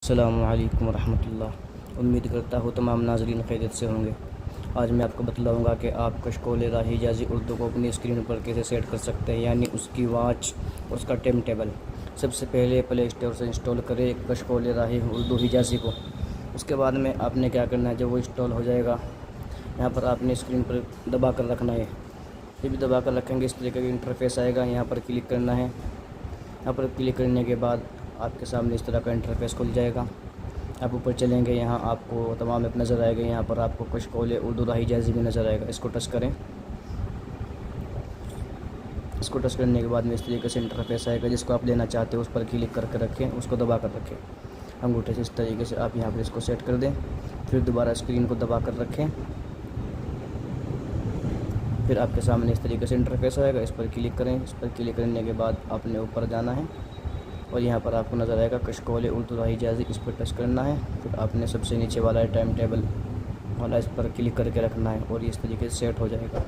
अस्सलामु अलैकुम वरहमतुल्लाह। उम्मीद करता हूँ तमाम नाज़रीन खैरियत से होंगे। आज मैं आपको बतलाऊँगा कि आप कशकोल राही हिजाज़ी उर्दू को अपनी स्क्रीन पर कैसे सेट कर सकते हैं, यानी उसकी वॉच और उसका टाइम टेबल। सबसे पहले प्ले स्टोर से इंस्टॉल करें कशकोल राही उर्दू हिजाज़ी को। उसके बाद में आपने क्या करना है, जब वो इंस्टॉल हो जाएगा यहाँ पर आपने स्क्रीन पर दबा कर रखना है। जब भी दबा कर रखेंगे इस तरीके का इंटरफेस आएगा, यहाँ पर क्लिक करना है। यहाँ पर क्लिक करने के बाद आपके सामने इस तरह का इंटरफेस खुल जाएगा। आप ऊपर चलेंगे, यहाँ आपको तमाम ऐप नज़र आएगा। यहाँ पर आपको कशकोल उर्दू राही हिजाज़ी भी नज़र आएगा। इसको टच करें। इसको टच करने के बाद में इस तरीके से इंटरफेस आएगा। जिसको आप लेना चाहते हो उस पर क्लिक करके रखें, उसको दबा कर रखें अंगूठे से। इस तरीके से आप यहाँ पर इसको सेट कर दें। फिर दोबारा स्क्रीन को दबा कर रखें। फिर आपके सामने इस तरीके से इंटरफेस आएगा। इस पर क्लिक करें। इस पर क्लिक करने के बाद आपने ऊपर जाना है और यहाँ पर आपको नज़र आएगा कशकोल उर्दू राही हिजाज़ी। इस पर टच करना है। फिर आपने सबसे नीचे वाला टाइम टेबल वाला इस पर क्लिक करके रखना है और ये इस तरीके से सेट हो जाएगा।